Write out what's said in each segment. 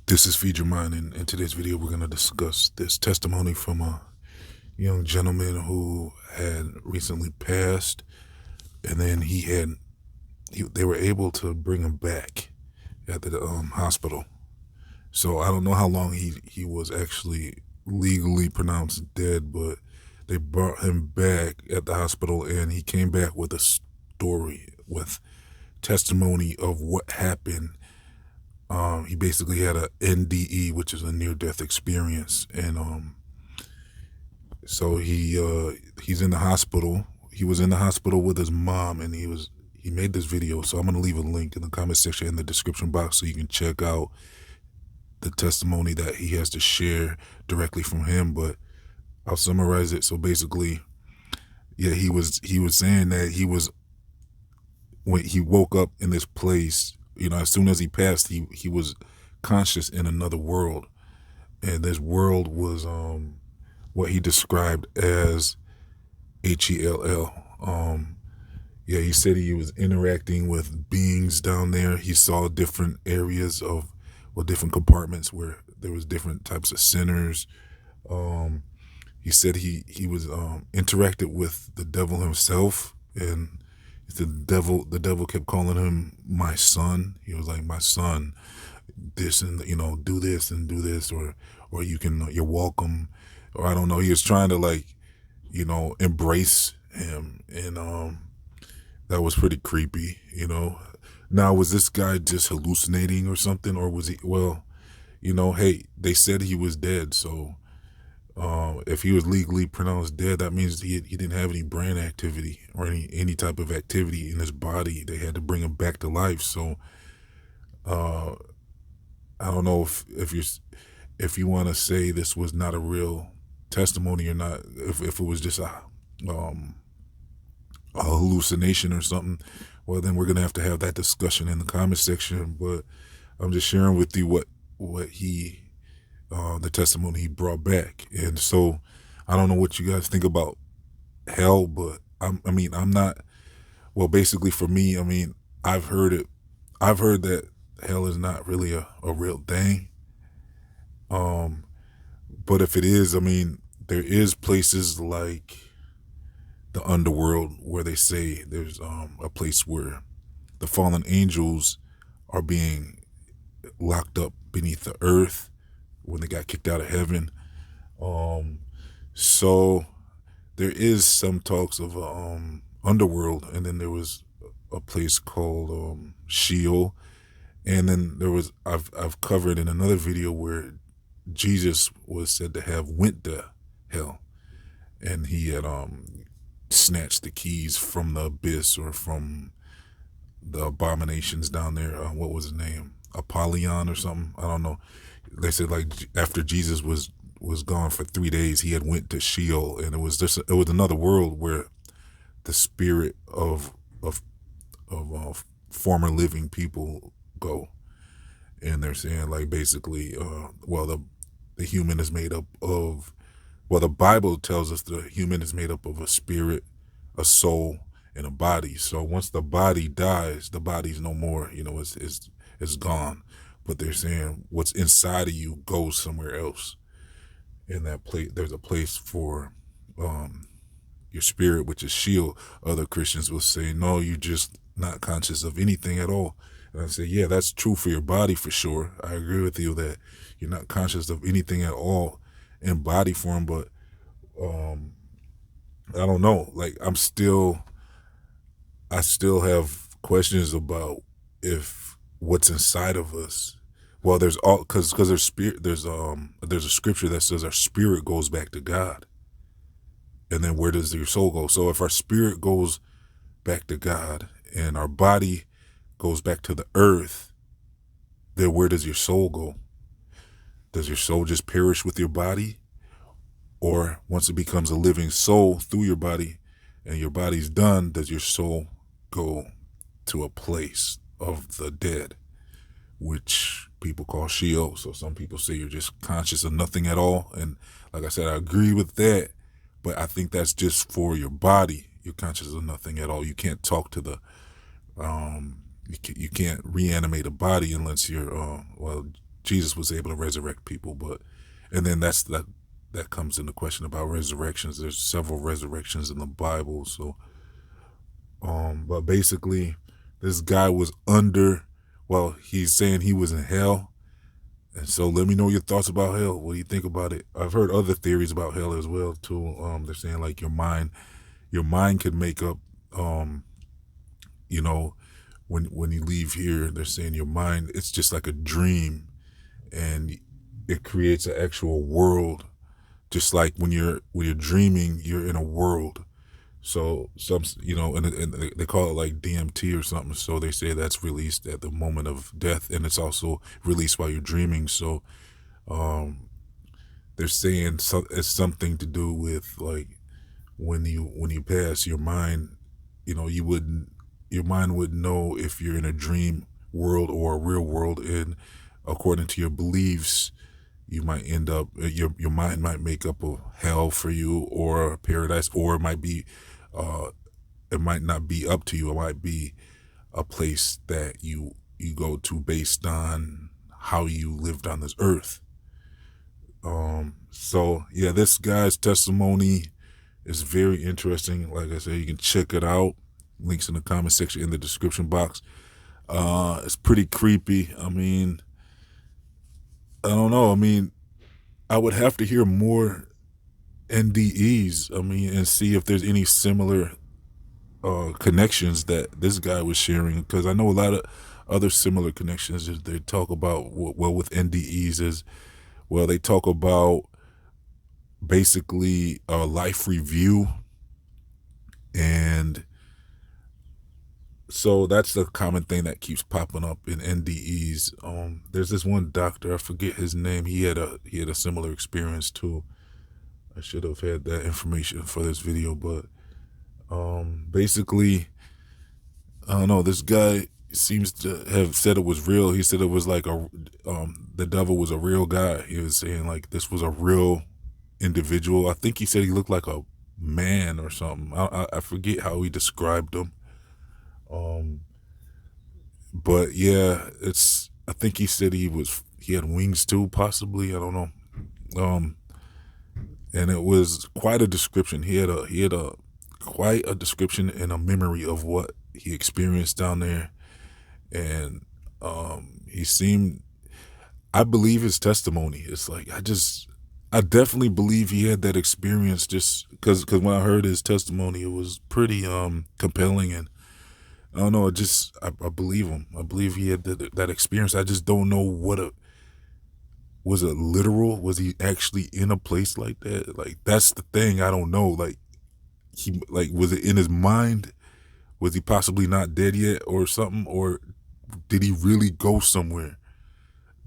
This is Feed Your Mind, and in today's video we're going to discuss this testimony from a young gentleman who had recently passed, and then they were able to bring him back at the hospital. So I don't know how long he was actually legally pronounced dead, but they brought him back at the hospital, and he came back with a story, with testimony of what happened. He basically had a NDE, which is a near-death experience, and so he's in the hospital. He was in the hospital with his mom, and he made this video. So I'm gonna leave a link in the comment section in the description box so you can check out the testimony that he has to share directly from him. But I'll summarize it. So basically, yeah, he was saying that when he woke up in this place, as soon as he passed, he was conscious in another world, and this world was what he described as HELL. Yeah, he said he was interacting with beings down there. He saw different areas different compartments where there was different types of sinners. He said he was interacted with the devil himself, and the devil kept calling him my son. He was like, my son, this and do this and do this, or you're welcome, or I don't know. He was trying to embrace him, and that was pretty creepy. Now, was this guy just hallucinating or something, or was he? Well, hey, they said he was dead, so if he was legally pronounced dead, that means he didn't have any brain activity or any type of activity in his body. They had to bring him back to life. So I don't know if you want to say this was not a real testimony or not, if it was just a hallucination or something. Well, then we're gonna have to have that discussion in the comment section. But I'm just sharing with you what the testimony he brought back. And so I don't know what you guys think about hell, but I'm not, well, basically for me, I've heard that hell is not really a real thing. But if it is, there is places like the underworld where they say there's a place where the fallen angels are being locked up beneath the earth when they got kicked out of heaven. So there is some talks of underworld, and then there was a place called Sheol, and then there was I've covered in another video where Jesus was said to have went to hell, and he had snatched the keys from the abyss, or from the abominations down there. What was his name? Apollyon or something? I don't know. They said after Jesus was gone for 3 days, he had went to Sheol, and it was another world where the spirit of former living people go. And they're saying basically, the human is made up of, the Bible tells us the human is made up of a spirit, a soul, and a body. So once the body dies, the body's no more. It's gone. But they're saying what's inside of you goes somewhere else. In that place, there's a place for your spirit, which is Sheol. Other Christians will say, no, you're just not conscious of anything at all. And I say, yeah, that's true for your body for sure. I agree with you that you're not conscious of anything at all in body form. But I don't know. I still have questions about if what's inside of us. Well, there's because there's spirit. There's a scripture that says our spirit goes back to God, and then where does your soul go? So if our spirit goes back to God and our body goes back to the earth, then where does your soul go? Does your soul just perish with your body? Or once it becomes a living soul through your body and your body's done, does your soul go to a place of the dead, which people call Sheol? So some people say you're just conscious of nothing at all. And like I said, I agree with that, but I think that's just for your body. You're conscious of nothing at all. You can't talk to you can't reanimate a body unless you're, Jesus was able to resurrect people, and then that comes into question about resurrections. There's several resurrections in the Bible, so but basically, this guy was he's saying he was in hell. And so let me know your thoughts about hell. What do you think about it? I've heard other theories about hell as well too. They're saying like your mind could make up, you know, when you leave here, they're saying your mind, it's just like a dream, and it creates an actual world. Just like when you're dreaming, you're in a world. So and they call it like DMT or something. So they say that's released at the moment of death, and it's also released while you're dreaming. So they're saying it's something to do with like when you pass, your mind, your mind would know if you're in a dream world or a real world, and according to your beliefs, you might end up your mind might make up a hell for you or a paradise, or it might be it might not be up to you. It might be a place that you go to based on how you lived on this earth. So yeah, this guy's testimony is very interesting. Like I said, you can check it out. Links in the comment section, in the description box. It's pretty creepy. I mean, I don't know. I mean, I would have to hear more NDEs. I mean, and see if there's any similar connections that this guy was sharing, because I know a lot of other similar connections that they talk about. Well, with NDEs is, well, they talk about basically a life review, and so that's the common thing that keeps popping up in NDEs. There's this one doctor, I forget his name. He had a similar experience too. I should have had that information for this video, but basically, I don't know. This guy seems to have said it was real. He said it was like the devil was a real guy. He was saying like this was a real individual. I think he said he looked like a man or something. I forget how he described him. But yeah, I think he said he had wings too, possibly. I don't know. And it was quite a description. He had quite a description and a memory of what he experienced down there. And he seemed, I believe his testimony. It's like, I definitely believe he had that experience, just because when I heard his testimony, it was pretty compelling, and I don't know, I believe him. I believe he had that experience. I just don't know was it literal? Was he actually in a place like that? Like, that's the thing. I don't know. Like, was it in his mind? Was he possibly not dead yet or something? Or did he really go somewhere?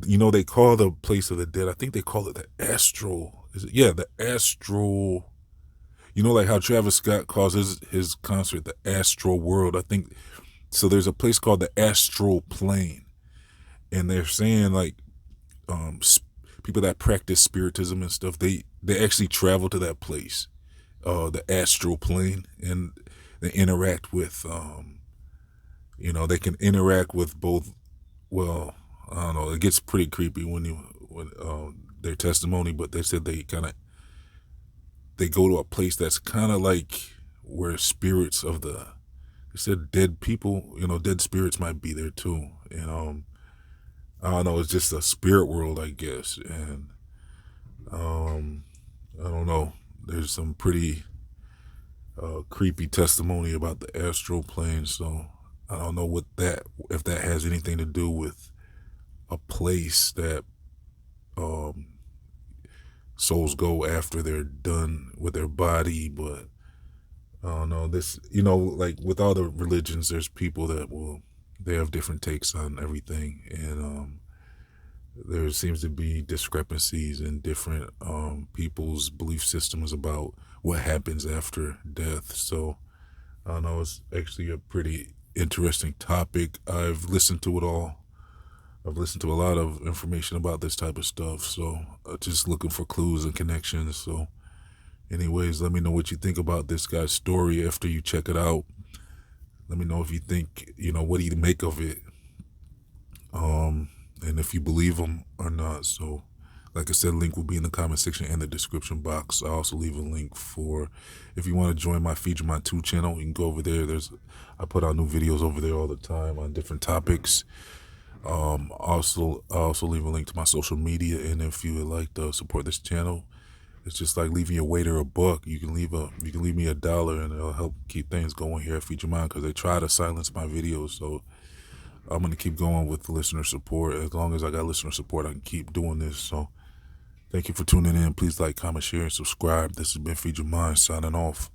They call the place of the dead, I think they call it the astral. Yeah, the astral. Like how Travis Scott calls his concert the astral world. I think so. There's a place called the astral plane, and they're saying like people that practice spiritism and stuff, they actually travel to that place, the astral plane, and they interact with they can interact with both. Well, I don't know, it gets pretty creepy when their testimony, but they said they go to a place that's kind of like where spirits of they said dead people, dead spirits might be there too. And I don't know, it's just a spirit world, I guess. And I don't know, there's some pretty creepy testimony about the astral plane. So I don't know if that has anything to do with a place that souls go after they're done with their body. But I don't know, this, like with all the religions, there's people that they have different takes on everything, and there seems to be discrepancies in different people's belief systems about what happens after death. So I don't know, it's actually a pretty interesting topic. I've listened to it all. I've listened to a lot of information about this type of stuff, so just looking for clues and connections. So anyways, let me know what you think about this guy's story after you check it out. Let me know if you think, what do you make of it? and if you believe them or not. So, like I said, link will be in the comment section and the description box. I also leave a link for if you want to join my Feature My 2 channel. You can go over there. I put out new videos over there all the time on different topics. I also leave a link to my social media, and if you would like to support this channel, it's just like leaving a waiter a buck. You can leave me $1, and it'll help keep things going here at Feature Mine, because they try to silence my videos. So I'm gonna keep going with listener support. As long as I got listener support, I can keep doing this. So thank you for tuning in. Please like, comment, share, and subscribe. This has been Feature Mine signing off.